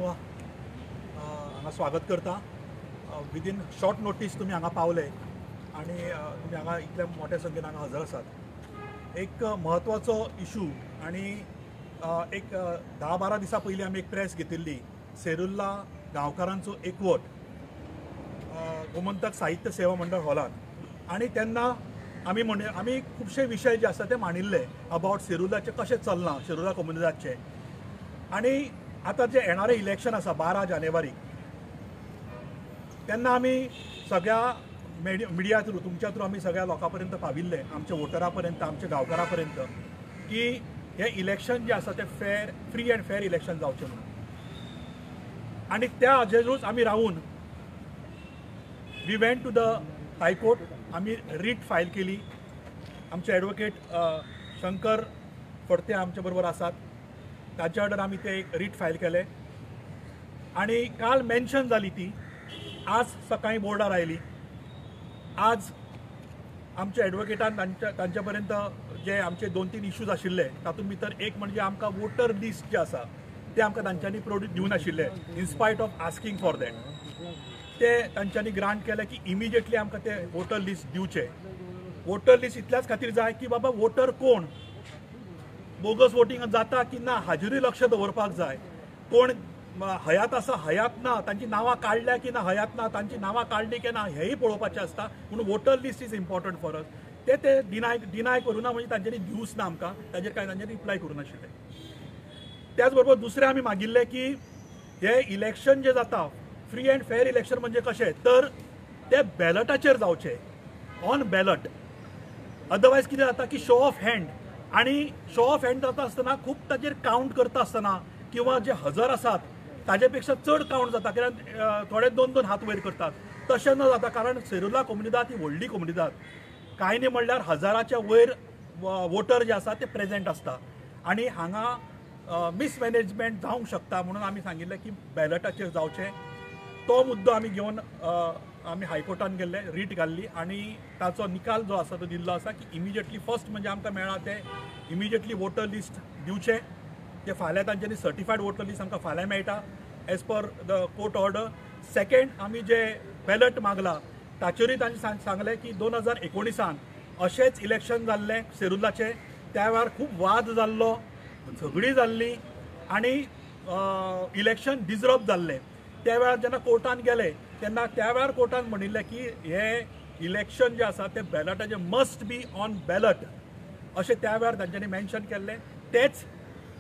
हांगा स्वागत करता. विदीन शॉर्ट नोटीस तुम्ही हांगा पावले आणि तुम्ही हांगा इतल्या मोठ्या संख्येन हांगा हजर आसात. एक म्हत्वाचो इशू आणि एक 10-12 दिसां पयलीं आमी एक प्रेस घेतिल्ली सेरुल्ला गांवकारांचो एकवट गोमंतक साहित्य सेवा मंडळ हॉलांत आणि तेन्ना आमी खुबशे विशय जे आसा ते मांडिल्ले अबावट सेरुल्लाचे कशें चलना सेरुल्ला कम्युनिटीचे. आणि आता जे येणारे इलेक्शन आसा 12 जानेवारीक तेन्ना आमी सगळ्या मिडिया थ्रू तुमच्या थ्रू आमी सगळ्या लोकां पर्यंत पाविल्ले आमच्या वोटरां पर्यंत आमच्या गांवकारां पर्यंत की हे इलेक्शन जे आसा ते फ्री अँड फेअर इलेक्शन जावचें म्हणून. आणि त्या हाजेरूच आमी रावून we went to the high court. आमी रीट फायल केली. आमचे एडवोकेट शंकर फडते आमच्या बरोबर आसात. ताच्या ऑर्डर आमी ते एक रीट फायल केले आणि काल मेन्शन जाली ती आज सकाळी बोर्डार आयली. आज आमच्या एडवोकेटान तांच्या पर्यंत जे आमचे 2-3 इश्यूज आशिल्ले तातूंत भितर एक म्हणजे आमकां वोटर लिस्ट जे आसा ते आमकां तांच्यांनी दिवन आशिल्ले इनस्पायट ऑफ आस्किंग फॉर दॅट. ते तांच्यांनी ग्रांट केले की इमिजिएटली आमकां ते वोटर लिस्ट दिवचे. वोटर लिस्ट इतल्याच खातीर जाय की बाबा वोटर कोण, बोगस वोटिंग जाता की ना हाजेरूय लक्ष दवरपाक जाय. कोण हयात आसा हयात ना तांची नांवां काडल्या की ना हयात ना तांची नांवां काडली की ना हेंय पळोवपाचें आसता. म्हणून voter list is important for us. ते डिनाय करूं ना म्हणजे तांच्यांनी दिवूच ना आमकां. ताजेर कांय तांच्यांनी रिप्लाय करूं नाशिल्ले. त्याच बरोबर दुसरें आमी मागिल्लें की हे इलेक्शन जे जाता फ्री अँड फेअर इलेक्शन म्हणजे कशें तर ते बॅलटाचेर जावचे ऑन बॅलट. अदरवायज कितें जाता की शो ऑफ हँड आणि शो ऑफ हँड जाता आसतना खूब ताजेर काउंट करता आसतना किंवा जे हजर आसात ताजे पेक्षा चड काउंट जाता कित्याक थोडे 2-2 हात वयर करतात. तशें न जाता कारण सेरुल्ला कम्युनिटात ही व्हडली कम्युनिटात कांय न्ही म्हणल्यार हजाराच्या वयर वोटर जे आसा ते प्रेजेंट आसता आणि हांगा मिसमॅनेजमेंट जावंक शकता. म्हणून आमी सांगिल्लें की बॅलटाचेर जावचें. तो मुद्दो आमी घेवन आमी हायकोर्टान गेल्ले रीट घाल्ली आणि ताचो निकाल जो आसा तो दिल्लो आसा की इमिजिएटली फर्स्ट म्हणजे आमकां मेळ्ळा ते इमिजिएटली वोटर लिस्ट दिवचे. ते फाल्यां तांच्यांनी सर्टिफायड वोटर लिस्ट आमकां फाल्यां मेळटा as per the court order. Second आमी जे बॅलट मागला ताचेरूय तांणी सांगलें की 2019 अशेंच इलेक्शन जाल्लें सेरुल्लाचें. त्या वेळार खूब वाद जाल्लो, झगडी जाल्ली आणि इलेक्शन डिजर्ब जाल्लें. त्या वेळार जेन्ना कोर्टान गेले तेन्ना त्या वेळार कोर्टान म्हणिल्लें की हे इलेक्शन जे आसा ते बॅलटाचे मस्ट बी ऑन बॅलट अशें त्या वेळार तांच्यांनी मेन्शन केल्लें. तेच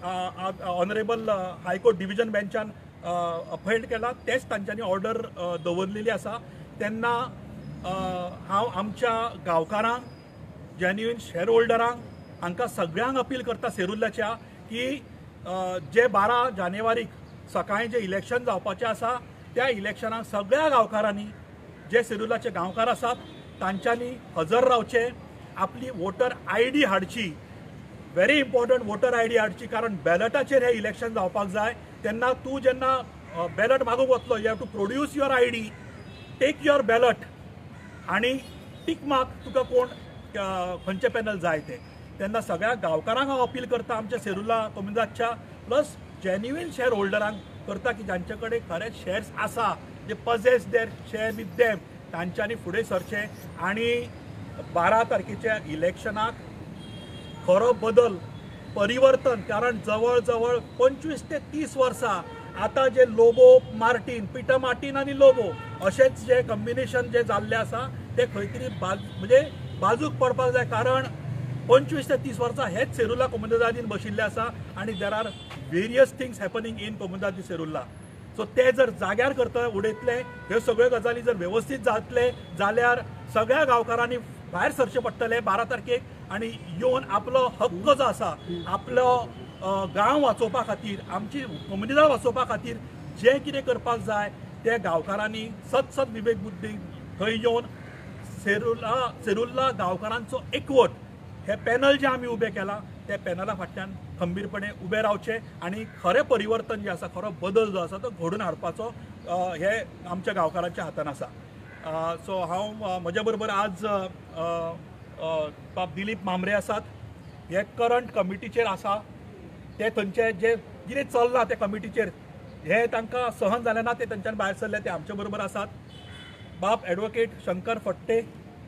ऑनरेबल हायकोर्ट डिव्हिजन बेंचान अपहेल्ड केला. तेच तांच्यांनी ऑर्डर दवरलेली आसा. तेन्ना हांव आमच्या गांवकारांक जेन्युइन शेअर होल्डरांक हांकां सगळ्यांक अपील करता सेरुल्लाच्या की जे 12 जानेवारीक सकाळीं जे इलेक्शन जावपाचें आसा त्या इलेक्शनाक सगळ्या गांवकारांनी जे सेरुल्लाचे गांवकार आसात तांच्यांनी हजर रावचे. आपली वोटर ID हाडची. व्हेरी इम्पॉर्टंट वोटर ID हाडची कारण बॅलटाचेर हे इलेक्शन जावपाक जाय. तेन्ना तूं जेन्ना बॅलट मागूंक वतलो you have to produce your ID, take your ballot आणि टिक मार्क तुका कोण खंयचे पॅनल जाय ते. तेन्ना सगळ्या गांवकारांक हांव अपील करता आमच्या सेरुल्ला कम्युनिटाच्या प्लस जेन्युइन शेअर होल्डरांक करता की जांचे कडेन खरेच शेअर्स आसा जे possess there share with them तांच्यांनी फुडें सरचे आणि 12 तारखेच्या इलेक्शनाक खरो बदल परिवर्तन. कारण जवळ जवळ 25 ते 30 वर्सां आता जे लोबो मार्टीन पिटर मार्टीन आणि लोबो अशेंच जे कॉम्बिनेशन जे जाल्लें आसा ते खंय तरी म्हणजे बाजूक पडपाक जाय. कारण 25 ते 30 वर्सां हेच सेरुल्ला कम्युनिटीन बशिल्ले आसा आणि there are various things happening in community सेरुल्ला. सो ते जर जाग्यार करता उडयतले ह्यो सगळ्यो गजाली जर व्यवस्थीत जातले जाल्यार सगळ्या गांवकारांनी भायर सरचे पडटले 12 तारखेक आणि येवन आपलो हक्क जो आसा आपलो गांव वाचोवपा खातीर आमची कम्युनिटी वाचोवपा खातीर जे कितें करपाक जाय ते गांवकारांनी सत विवेक बुद्धी थंय येवन सेरुल्ला गांवकारांचो एकवट हे पॅनल जे आमी उबें केला त्या पॅनला फाटल्यान खंबीरपणे उबे रावचे आणि खरें परिवर्तन जे आसा खरो बदल जो आसा तो घडून हाडपाचो हे आमच्या गांवकारांच्या हातान आसा. सो हांव म्हज्या बरोबर आज दिलीप मांबरे आसात. हे करंट कमिटीचेर आसा. ते थंयचे जे कितें चल्लां त्या कमिटीचेर हे तांकां सहन जालें ना ते तांच्यान भायर सरले ते आमचे बरोबर आसात. बाब ॲडवोकेट शंकर फट्टे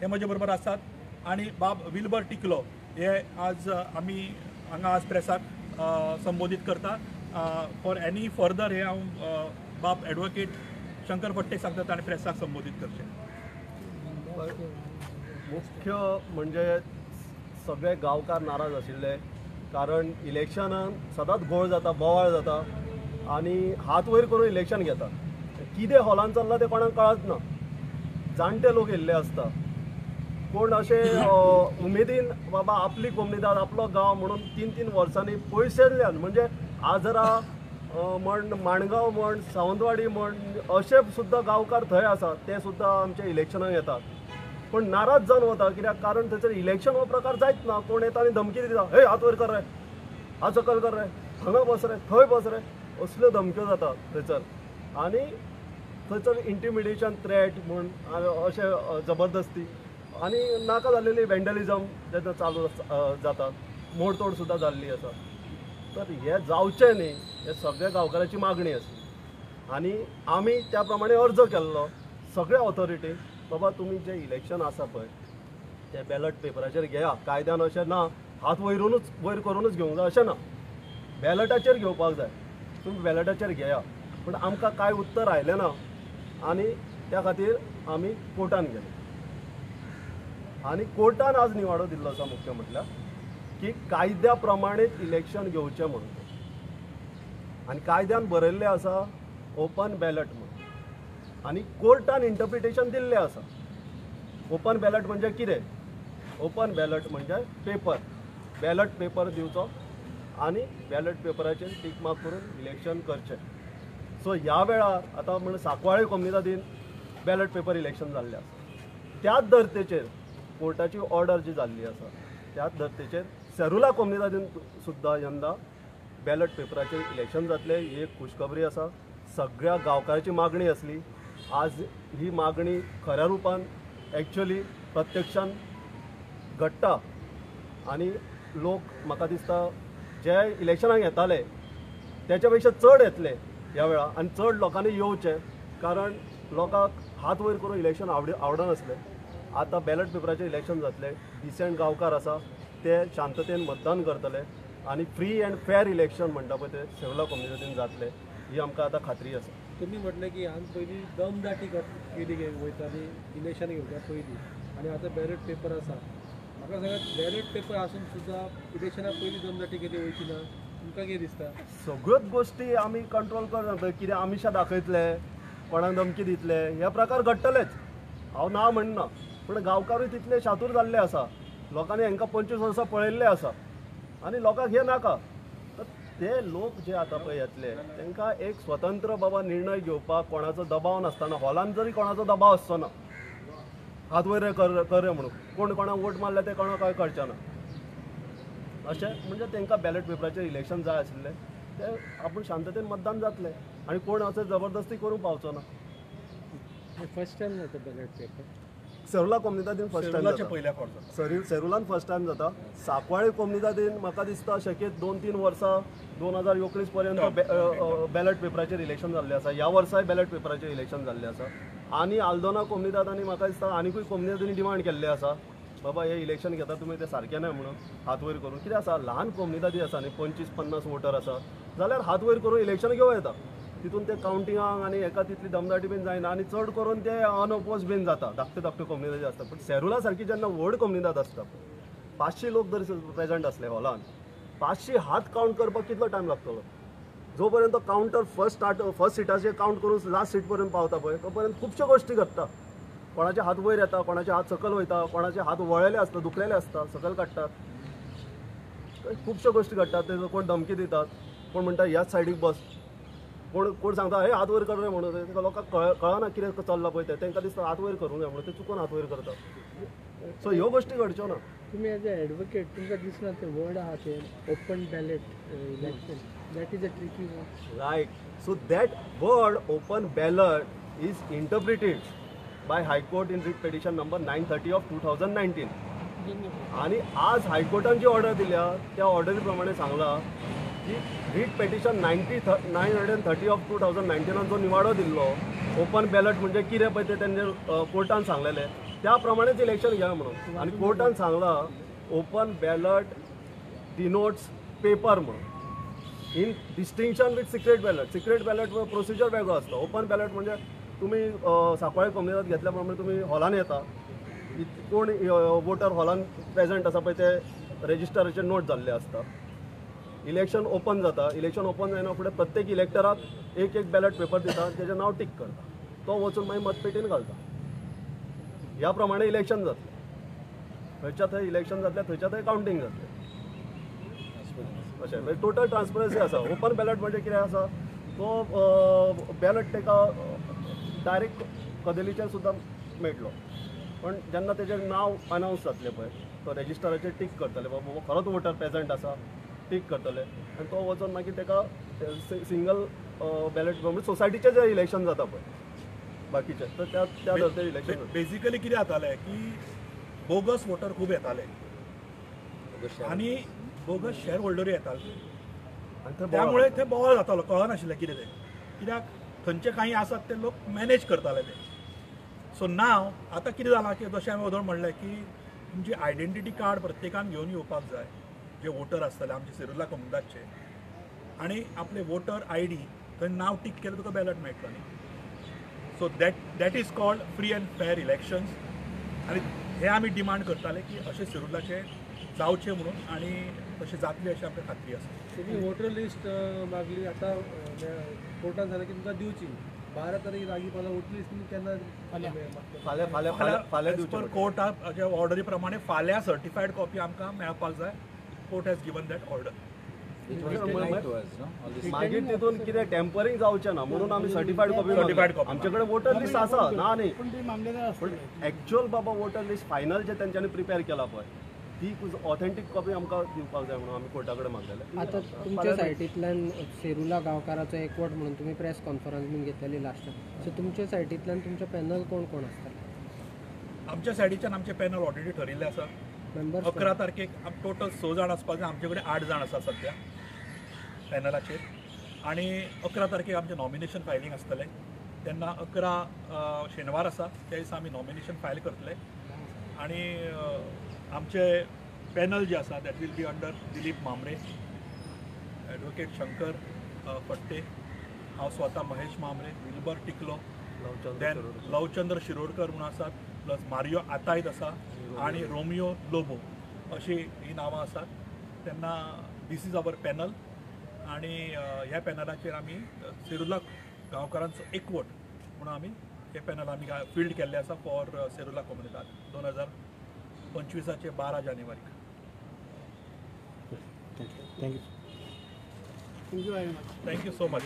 हे म्हजे बरोबर आसात आनी बाब विल्बर टिकलो हे आज आमी हांगा आज प्रेसाक संबोधीत करता. फॉर एनी फर्दर हे हांव बाब ॲडवोकेट शंकर फट्टे सांगता ताणें प्रेसाक संबोधीत करचें. मुख्य म्हणजे सगळे गांवकार नाराज आशिल्ले, कारण इलेक्शनान सदांच घोळ जाता, बोवाळ जाता आनी हात वयर करून इलेक्शन घेता. कितें हॉलान चल्लां तें कोणाक कळच ना. जाणटे लोक येयल्ले आसता, कोण अशे उमेदीन बाबा आपली कोमनिदाद आपलो गांव म्हणून 3-3 वर्सांनी पयसल्ल्यान म्हणजे आजरा म्हण माणगांव म्हण सावंतवाडी म्हण अशे सुद्दां गांवकार थंय आसा, ते सुद्दां आमच्या इलेक्शनाक येतात. पण नाराज जावन वता, कित्याक कारण थंयसर इलेक्शन हो प्रकार जायत ना. कोण येता आनी धमकी दिता, हे हात वयर कर रे, हात सकयल कर रे, हांगा बस रे, थंय बस रे, असल्यो धमक्यो जाता थंयसर. आनी थंयसर इंटिमिडेशन थ्रेट म्हण अशे जबरदस्ती आनी नाका जाल्लेली वेंडलिजम जेन्ना चालू जाता, मोडतोड सुद्दां जाल्ली आसा. तर हे जावचें न्ही, हे सगळ्या गांवकारांची मागणी आसली आनी आमी त्या प्रमाणे अर्ज केल्लो सगळ्या ऑथॉरिटीक, बाबा तुमी जे इलेक्शन आसा पळय ते बॅलट पेपराचेर घेया. कायद्यान अशें ना हात वयर करूनच घेवंक जाय अशें ना, बॅलटाचेर घेवपाक जाय. तुमी बॅलटाचेर घेया. पूण आमकां कांय उत्तर आयलें ना आनी त्या खातीर आमी कोर्टान गेले आनी कोर्टान आज निवाडो दिल्लो आसा मुख्य म्हटल्यार की कायद्या प्रमाणेच इलेक्शन घेवचें म्हणून. आनी कायद्यान बरयल्लें आसा ओपन बॅलट म्हणून आनी कोर्टान इंटरप्रिटेशन दिल्लें आसा. ओपन बॅलट म्हणजे कितें? ओपन बॅलट म्हणजे पेपर, बॅलट पेपर दिवचो आनी बॅलट पेपराचेर टीक मार्क करून इलेक्शन करचें. सो ह्या वेळार आतां म्हणजे सांकवाळे कोम्युनिदादीन बॅलट पेपर इलेक्शन जाल्लें आसा. त्याच धर्तेचेर कोर्टाची ऑर्डर जी जाल्ली आसा त्याच धर्तेचेर सेरुला कोम्युनिदादीन सुद्दां यंदा बॅलट पेपराचेर इलेक्शन जातलें. ही एक खुशखबरी आसा. सगळ्या गांवकाराची मागणी आसली. आज ही मागणी खऱ्या रुपान एक्चुअली प्रत्यक्षान घडटा आनी लोक म्हाका दिसता जे इलेक्शनाक येताले त्याच्या पेक्षा चड येतले ह्या वेळा आनी चड लोकांनी येवचें, कारण लोकांक हात वयर करून इलेक्शन आवडनासलें. आतां बॅलट पेपराचें इलेक्शन जातलें. डिसेंट गांवकार आसा ते शांततेन मतदान करतले आनी फ्री अँड फेअर इलेक्शन म्हणटा पळय ते सेरुला कोम्युनिटीन जातलें, ही आमकां आतां खात्री आसा. तुम्ही म्हटलें की हांवें पयलीं दमदाटी केली वयताली इलेक्शन घेवच्या पयलीं आनी आतां बॅलट पेपर आसा. म्हाका सांगात, बॅलट पेपर आसून सुद्दां इलेक्शना पयलीं दमदाटी केली वयची ना? तुमकां कितें दिसता? सगळ्योच गोश्टी आमी कंट्रोल करना. कितें आमिशां दाखयतले, कोणाक धमकी दितले, हे प्रकार घडटलेच. हांव ना म्हणना, पूण गांवकारूय तितले शातूर जाल्ले आसा. लोकांनी हांकां 25 वर्सां पळयल्ले आसा आनी लोकांक हे नाका. तर ते लोक जे आतां पळय येतले तांकां एक स्वतंत्र बाबा निर्णय घेवपाक कोणाचो दबाव नासतना, हॉलान जरी कोणाचो दबाव आसचो ना, हात वयर कर रे म्हणून, कोण कोणाक वोट मारले ते कोणाक कांय कळचें ना अशें. म्हणजे तांकां बॅलट पेपराचेर इलेक्शन जाय आशिल्लें, ते आपूण शांततेन मतदान जातलें आनी कोण अशें जबरदस्ती करूंक पावचो ना. फर्स्ट टायम जाता बॅलट पेपर सेरुला कोम्युनिदादीन फर्स्ट टायम जाता. पयल्या फावट सेरुलान फर्स्ट टायम जाता. सांकवाळे कोम्युनिदादीन म्हाका दिसता शक्यत 2-3 वर्सां 2019 पर्यंत बॅलट पेपराचेर इलेक्शन जाल्लें आसा. ह्या वर्साय बॅलट पेपराचेर इलेक्शन जाल्लें आसा. आनी आल्दोना कोम्युनिदादांनी म्हाका दिसता आनीकूय कोम्युनिदांनी डिमांड केल्लें आसा, बाबा हे इलेक्शन घेता तुमी ते सारकें न्हय म्हणून हात वयर करून. कितें आसा, ल्हान कोम्युनिदादी आसा न्ही, 25-50 वोटर आसा जाल्यार हात वयर करून इलेक्शन घेवं येता. तितून ते कावंटिंगाक आनी हेका तितली दमदाटी बीन जायना आनी चड करून ते अनओपोज बीन जाता. धाकटे कोम्युनिटी आसता. पूण सेरुला सारकी जेन्ना व्हड कोम्युनिदाद आसता, 500 लोक जर प्रेझेंट असले हॉलान, 500 हात कावंट करपाक कितलो टायम लागतलो? जो पर्यंत कावंटर फर्स्ट सिटाचेर कावंट करून लास्ट सीट पर्यंत पावता पळय, तो पर्यंत खुबश्यो गोश्टी घडटा. कोणाचे हात वयर येता, कोणाचे हात सकयल वयता, कोणाचे हात वळलेले आसता, दुखलेले आसता, सकयल काडटात. खुबश्यो गोश्टी घडटात. तेजो कोण धमकी दितात, कोण म्हणटा ह्याच सायडीक बस, कोण सांगता हे हात वयर कर रे म्हणून. ताका लोकांक कळना कितें चल्लां पळय ते, तांकां दिसता हात वयर करूं जाय म्हणून, ते चुकून हात वयर करता. सो ह्यो गोश्टी घडच्यो ना. तुम्ही एज अ एडवोकेट तुमकां दिसना ते वर्ड आहा ते open ballot election, that is a tricky word. Right. So that word open ballot is interpreted by high court in writ petition number 930 of 2019. आणि आज हायकोर्टान जी ऑर्डर दिल्या त्या ऑर्डरी प्रमाणे सांगला की रीट पेटिशन 930 ऑफ 2019 जो निवाडो दिल्लो ओपन बॅलट म्हणजे कितें पळय तें तेंचे कोर्टान सांगलेलें त्या प्रमाणेच इलेक्शन घ्या म्हणून आनी कोर्टान सांगलां ओपन बॅलट डिनोट्स पेपर म्हणून in distinction with secret ballot procedure वेगळो आसता ओपन बॅलट म्हणजे तुम्ही सांकवाळे कम्युनिटात घेतल्या प्रमाणे तुम्ही हॉलान येता कोण वोटर हॉलान प्रेझेंट आसा पळय ते रेजिस्टराचेर नोट जाल्ले आसता इलेक्शन ओपन जाता इलेक्शन ओपन जायना फुडें प्रत्येक इलेक्टराक एक बॅलट पेपर दिता तेजें नांव टीक करता तो वचून मागीर मतपेटीन घालता ह्या प्रमाणे इलेक्शन जातलें खंयच्या थंय इलेक्शन जातलें थंयच्या थंय कावंटींग जातलें अशें म्हणजे टोटल ट्रान्सपरन्सी आसा ओपन बॅलट म्हणजे कितें आसा तो बॅलट ताका डायरेक्ट कदेलीचेर सुद्दां मेळटलो पण जेन्ना तेजें नांव अनावन्स जातलें पळय तो रेजिस्टराचेर टीक करतले बाबा खरोच वोटर प्रेझेंट आसा टीक करतले आनी तो वचून मागीर ताका सिंगल बॅलट म्हणजे सोसायटीचें जें इलेक्शन जाता पळय बाकीचे तर त्या धर्ते इलेक्शन बेसिकली कितें जातालें की बोगस वोटर खूब येताले आनी बोगस शेअर होल्डरूय येताले त्यामुळे ते बोवाळ जातालो कळनाशिल्लें कितें तें कित्याक थंयचे काही आसात ते लोक मॅनेज करताले ते सो नाव आतां कितें जालां की जशें हांवें वदळ म्हणलें की तुमची आयडेंटिटी कार्ड प्रत्येकान घेवन येवपाक जाय जे वोटर आसतले आमचे सिरुला कम्युनिटाचे आनी आपले वोटर ID थंय नांव टीक केलें तुका बॅलट मेळटलो न्ही so that is called free and fair elections आनी हे आमी डिमांड करताले की अशें सिरुलाचे जावचे म्हणून आनी तशें जातले अशी आमकां खात्री आसा तुम्ही वोटर लिस्ट मागली आता कोर्टान सांगलें की तुमकां दिवची 12 तारीख लागीं वोटर लिस्ट तुमी केन्ना फाल्यां एज पर कोर्टाच्या ऑर्डरी प्रमाणे फाल्यां सर्टिफायड कॉपी आमकां मेळपाक जाय court has given that order मागीर तितून कितें टेम्परिंग जावचें ना म्हणून आमी सर्टिफायड कॉपी आमचे कडेन वोटर लिस्ट आसा ना न्ही पूण एक्चुअल बाबा वोटर लिस्ट फायनल जे तेंच्यांनी प्रिपेर केला पळय ती ऑथेंटीक कॉपी आमकां दिवपाक जाय म्हणून आमी कोर्टा कडेन मागलेले आता तुमच्या सायटींतल्यान सेरुला गांवकाराचो एकवट म्हणून तुमी प्रेस कॉन्फरन्स बीन घेतलेली लास्ट सो तुमच्या सायटींतल्यान तुमचें पॅनल कोण कोण आसतलें आमच्या सायडीच्यान आमचें पॅनल ऑलरेडी ठरिल्लें आसा मेंबर्स 11 तारखेक टोटल 6 जाण आसपाक जाय आमचे कडेन 8 जाण आसा सद्या पॅनलाचेर आनी 11 तारखेक आमचें नॉमिनेशन फायलींग आसतलें तेन्ना 11 शेनवार आसा त्या दिसा आमी नॉमिनेशन फायल करतले आनी आमचे पॅनल जे आसा that will be under Dilip Mambre advocate Shankar Fatte हांव स्वता महेश मांबरे विल्बर टिकलो देन लवचंद्र शिरोडकर म्हणून आसात प्लस मारियो आतायत आसा आनी रोमियो लोबो अशी ही नांवां आसात तेन्ना दीस इज अवर पॅनल आनी ह्या पॅनलाचेर आमी सेरुला गांवकारांचो एकवट म्हणून आमी हे पॅनल आमी फिल्ड केल्ले आसा फॉर सेरुला कम्युनिटात 2025 12 जानेवारीक थँक्यू थँक्यू सो मच